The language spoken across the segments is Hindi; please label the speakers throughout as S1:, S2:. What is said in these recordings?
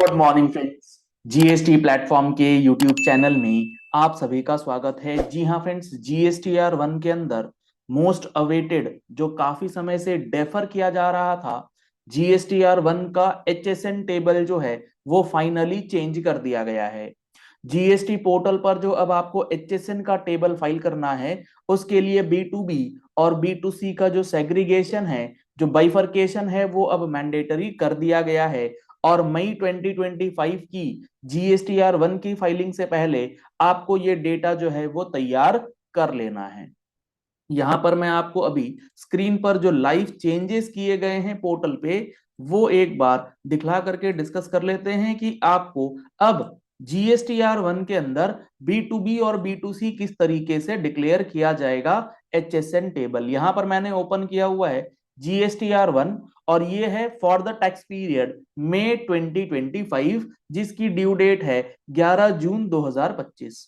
S1: Good morning friends. GST platform के यूट्यूब चैनल में आप सभी का स्वागत है। जी हाँ फ्रेंड्स, जीएसटीआर वन के अंदर मोस्ट अवेटेड जो काफी समय से डेफर किया जा रहा था, जीएसटीआर वन का एचएसएन टेबल जो है वो फाइनली चेंज कर दिया गया है। जीएसटी पोर्टल पर जो अब आपको एचएसएन का टेबल फाइल करना है, उसके लिए बी टू बी और बी टू सी का जो सेग्रीगेशन है, जो बाइफरकेशन है, वो अब मैंडेटरी कर दिया गया है। और मई 2025 की जीएसटीआर वन की फाइलिंग से पहले आपको ये डेटा जो है वो तैयार कर लेना है। यहां पर मैं आपको अभी स्क्रीन पर जो लाइव चेंजेस किए गए हैं पोर्टल पे, वो एक बार दिखला करके डिस्कस कर लेते हैं कि आपको अब जीएसटीआर वन के अंदर बी टू बी और बी टू सी किस तरीके से डिक्लेयर किया जाएगा एचएसएन टेबल। यहां पर मैंने ओपन किया हुआ है जीएसटीआर वन, और ये है फॉर द टैक्स पीरियड मई 2025, जिसकी ड्यू डेट है 11 जून 2025।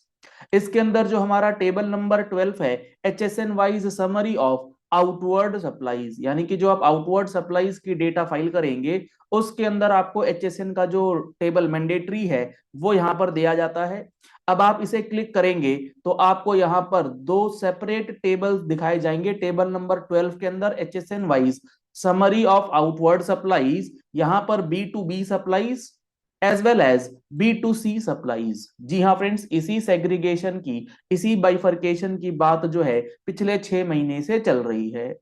S1: इसके अंदर जो हमारा टेबल नंबर 12 है, HSN wise summary of outward supplies, यानी कि जो आप आउटवर्ड सप्लाईज की डेटा फाइल करेंगे उसके अंदर आपको एचएसएन का जो टेबल मैंडेटरी है वो यहाँ पर दिया जाता है। अब आप इसे क्लिक करेंगे तो आपको यहाँ पर दो सेपरेट टेबल्स दिखाए जाएंगे। टेबल नंबर 12 के अंदर HSN wise summary of outward supplies, यहाँ पर B to B supplies as well as B to C supplies. जी हाँ फ्रेंड्स, इसी सेग्रीगेशन की, इसी बाइफरकेशन की बात जो है पिछले 6 महीने से चल रही है।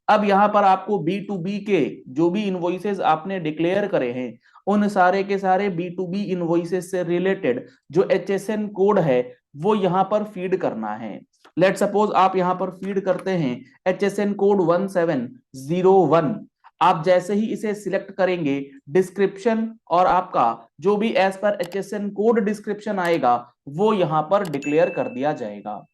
S1: अब यहाँ पर आपको बी टू बी के जो भी इनवॉइसेस आपने डिक्लेयर करे हैं, उन सारे के सारे बी टू बी इनवॉइसेस से रिलेटेड जो एचएसएन कोड है वो यहाँ पर फीड करना है। लेट सपोज आप यहाँ पर फीड करते हैं एचएसएन कोड 1701। आप जैसे ही इसे सिलेक्ट करेंगे, डिस्क्रिप्शन और आपका जो भी as per HSN code description आएगा वो यहां पर डिक्लेयर कर दिया जाएगा।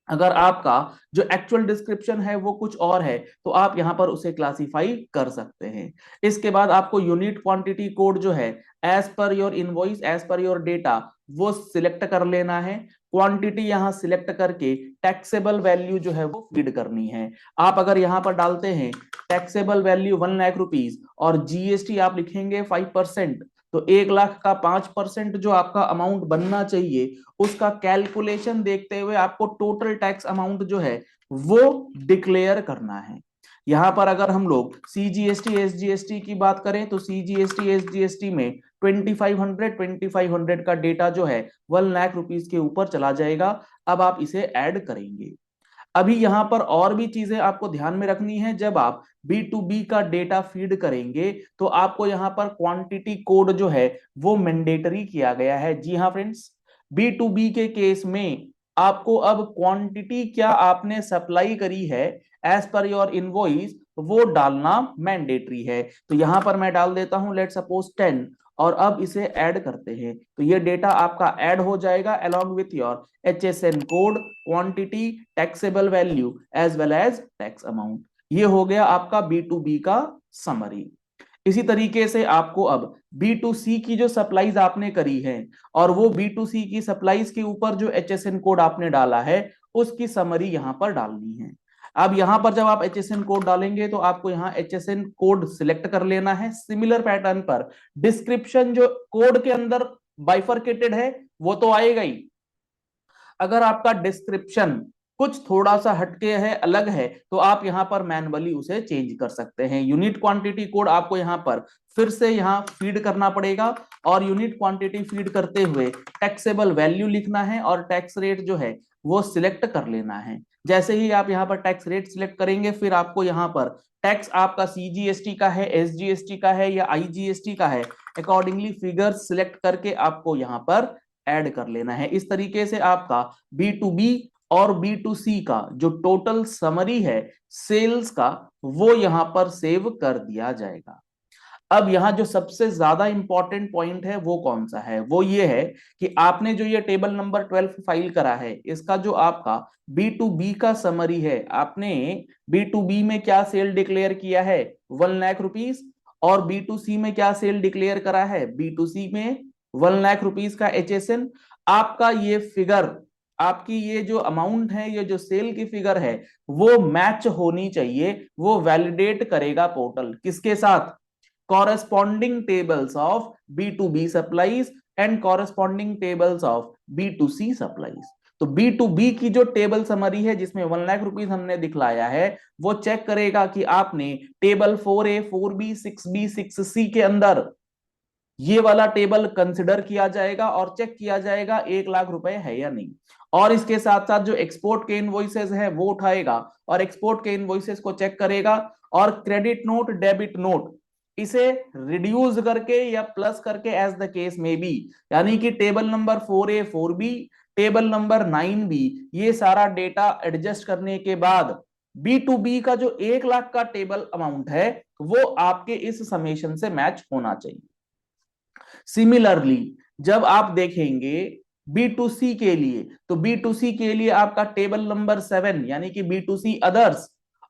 S1: अगर आपका जो एक्चुअल डिस्क्रिप्शन है वो कुछ और है तो आप यहां पर उसे क्लासिफाई कर सकते हैं। इसके बाद आपको यूनिट क्वांटिटी कोड जो है as per your invoice, as per your data, वो सिलेक्ट कर लेना है। क्वांटिटी यहां सिलेक्ट करके टैक्सेबल वैल्यू जो है वो फीड करनी है। आप अगर यहां पर डालते हैं टैक्सेबल वैल्यू 1 लाख रुपीज और जीएसटी आप लिखेंगे 5%, तो 1 लाख का 5% जो आपका अमाउंट बनना चाहिए, उसका कैलकुलेशन देखते हुए आपको टोटल टैक्स अमाउंट जो है वो डिक्लेयर करना है। यहां पर अगर हम लोग सीजीएसटी एसजीएसटी की बात करें तो सीजीएसटी एसजीएसटी में 2500 का डेटा जो है 1 लाख रुपीज के ऊपर चला जाएगा। अब आप इसे ऐड करेंगे। अभी यहां पर और भी चीजें आपको ध्यान में रखनी है। जब आप बी टू बी का डेटा फीड करेंगे तो आपको यहां पर क्वांटिटी कोड जो है वो मैंडेटरी किया गया है। जी हाँ फ्रेंड्स, बी टू बी के केस में आपको अब क्वांटिटी क्या आपने सप्लाई करी है एज पर योर इनवॉइस वो डालना मैंडेटरी है। तो यहां पर मैं डाल देता हूं लेट सपोज 10, और अब इसे ऐड करते हैं तो ये डेटा आपका ऐड हो जाएगा along with your HSN code, quantity, taxable value as well as tax amount. ये हो गया आपका बी टू बी का समरी। इसी तरीके से आपको अब बी टू सी की जो सप्लाईज आपने करी है और वो बी टू सी की सप्लाईज के ऊपर जो एचएसएन कोड आपने डाला है उसकी समरी यहां पर डालनी है। अब यहां पर जब आप एचएसएन कोड डालेंगे तो आपको यहां एचएसएन कोड सिलेक्ट कर लेना है। सिमिलर पैटर्न पर डिस्क्रिप्शन जो कोड के अंदर बाइफरकेटेड है वो तो आएगा ही। अगर आपका डिस्क्रिप्शन कुछ थोड़ा सा हटके है, अलग है, तो आप यहां पर मैनुअली उसे चेंज कर सकते हैं। यूनिट क्वांटिटी कोड आपको यहां पर फिर से यहां फीड करना पड़ेगा और यूनिट क्वांटिटी फीड करते हुए टैक्सेबल वैल्यू लिखना है और टैक्स रेट जो है वो सिलेक्ट कर लेना है। जैसे ही आप यहां पर टैक्स रेट सिलेक्ट करेंगे फिर आपको यहां पर टैक्स आपका सीजीएसटी का है, एसजीएसटी का है या आईजीएसटी का है, अकॉर्डिंगली फिगर सिलेक्ट करके आपको यहां पर ऐड कर लेना है। इस तरीके से आपका बी टू बी और बी टू सी का जो टोटल समरी है सेल्स का वो यहां पर सेव कर दिया जाएगा। अब यहां जो सबसे ज्यादा इंपॉर्टेंट पॉइंट है वो कौन सा है, वो ये है कि आपने जो ये टेबल नंबर 12 फाइल करा है, इसका जो आपका बी टू बी का समरी है, आपने बी टू बी में क्या सेल डिक्लेयर किया है 1 लाख रुपीज, और बी टू सी में क्या सेल डिक्लेयर करा है, बी टू सी में 1 लाख रुपीज का एचएसएन। आपका ये फिगर, आपकी ये जो अमाउंट है, ये जो सेल की फिगर है वो मैच होनी चाहिए। वो वैलिडेट करेगा पोर्टल किसके साथ, corresponding tables of B2B supplies and corresponding tables of B2C supplies। तो B2B की जो टेबल समरी है जिसमें 1 लाख रुपीज हमने दिखलाया है, वो चेक करेगा कि आपने table 4A 4B 6B 6C के अंदर ये वाला टेबल कंसिडर किया जाएगा और चेक किया जाएगा 1 लाख रुपए है या नहीं। और इसके साथ साथ जो एक्सपोर्ट के इनवॉइसेस है वो उठाएगा और एक्सपोर्ट के इनवॉइसेस को चेक करेगा और क्रेडिट नोट डेबिट नोट इसे रिड्यूस करके या प्लस करके एज द केस में बी, यानी कि table number 4A 4B table number 9B ये सारा डेटा एडजस्ट करने के बाद B2B का जो 1 लाख का टेबल अमाउंट है वो आपके इस समेशन से मैच होना चाहिए। सिमिलरली जब आप देखेंगे B2C के लिए, तो B2C के लिए आपका टेबल नंबर 7 यानी कि B2C अदर्स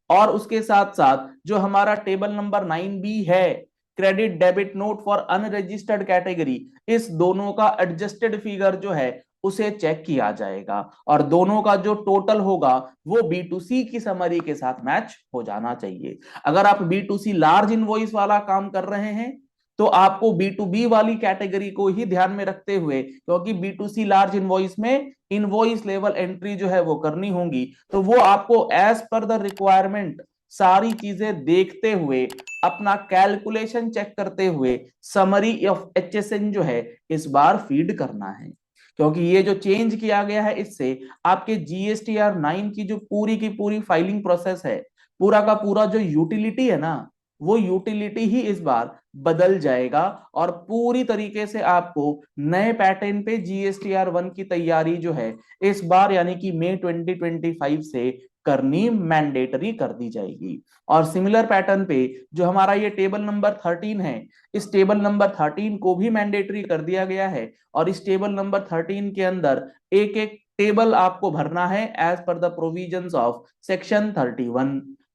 S1: और उसके साथ साथ जो हमारा टेबल नंबर 9B है credit debit note for unregistered category, इस दोनों का एडजस्टेड फिगर जो है उसे चेक किया जाएगा और दोनों का जो टोटल होगा वो B2C की समरी के साथ मैच हो जाना चाहिए। अगर आप B2C लार्ज इनवॉइस वाला काम कर रहे हैं तो आपको B2B वाली कैटेगरी को ही ध्यान में रखते हुए, क्योंकि B2C लार्ज इनवॉइस में इनवॉइस लेवल एंट्री जो है वो करनी होगी, तो वो आपको एज पर द रिक्वायरमेंट सारी चीजें देखते हुए अपना कैलकुलेशन चेक करते हुए समरी ऑफ HSN जो है इस बार फीड करना है। क्योंकि ये जो चेंज किया गया है इससे आपके GSTR 9 की जो पूरी की पूरी फाइलिंग प्रोसेस है, पूरा का पूरा जो यूटिलिटी है ना, वो यूटिलिटी ही इस बार बदल जाएगा और पूरी तरीके से आपको नए पैटर्न पे GSTR 1 की तैयारी जो है इस बार यानी कि मई 2025 से करनी मैंडेटरी कर दी जाएगी। और सिमिलर पैटर्न पे जो हमारा ये टेबल नंबर 13 है, इस टेबल नंबर 13 को भी मैंडेटरी कर दिया गया है और इस टेबल नंबर 13 के अंदर एक एक टेबल आपको भरना है एज पर द प्रोविजंस ऑफ सेक्शन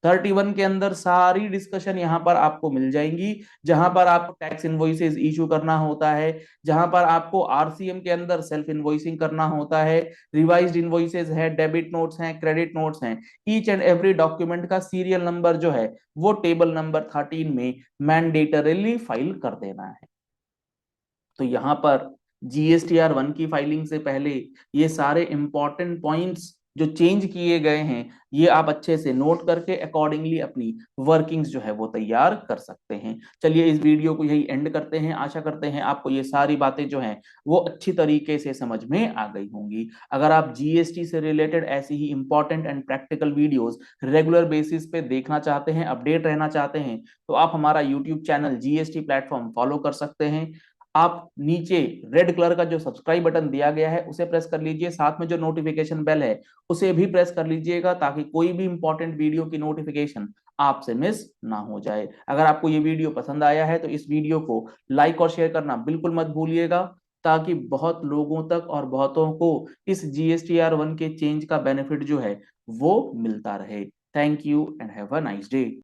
S1: 31 के अंदर सारी डिस्कशन यहां पर आपको मिल जाएंगी, जहां पर आपको टैक्स इनवॉइसेस इशू करना होता है, जहां पर आपको RCM के अंदर सेल्फ इनवॉइसिंग करना होता है, रिवाइज्ड इनवॉइसेस है, डेबिट नोट्स हैं, क्रेडिट नोट्स हैं, ईच एंड एवरी डॉक्यूमेंट का सीरियल नंबर जो है वो टेबल नंबर 13 में मैंडेटरीली फाइल कर देना है। तो यहां पर GSTR 1 की फाइलिंग से पहले ये सारे इंपॉर्टेंट पॉइंट्स जो चेंज किए गए हैं ये आप अच्छे से नोट करके अकॉर्डिंगली अपनी वर्किंग्स जो है वो तैयार कर सकते हैं। चलिए इस वीडियो को यही एंड करते हैं। आशा करते हैं आपको ये सारी बातें जो हैं वो अच्छी तरीके से समझ में आ गई होंगी। अगर आप GST से रिलेटेड ऐसी ही important and practical videos regular basis पे देखना चाहते हैं, अपडेट रहना चाहते हैं, तो आप हमारा YouTube channel GST platform follow कर सकते हैं। आप नीचे रेड कलर का जो सब्सक्राइब बटन दिया गया है उसे प्रेस कर लीजिए, साथ में जो नोटिफिकेशन बेल है उसे भी प्रेस कर लीजिएगा ताकि कोई भी इंपॉर्टेंट वीडियो की नोटिफिकेशन आपसे मिस ना हो जाए। अगर आपको ये वीडियो पसंद आया है तो इस वीडियो को लाइक और शेयर करना बिल्कुल मत भूलिएगा ताकि बहुत लोगों तक और बहुतों को इस GSTR 1 के चेंज का बेनिफिट जो है वो मिलता रहे। Thank you and have a nice day.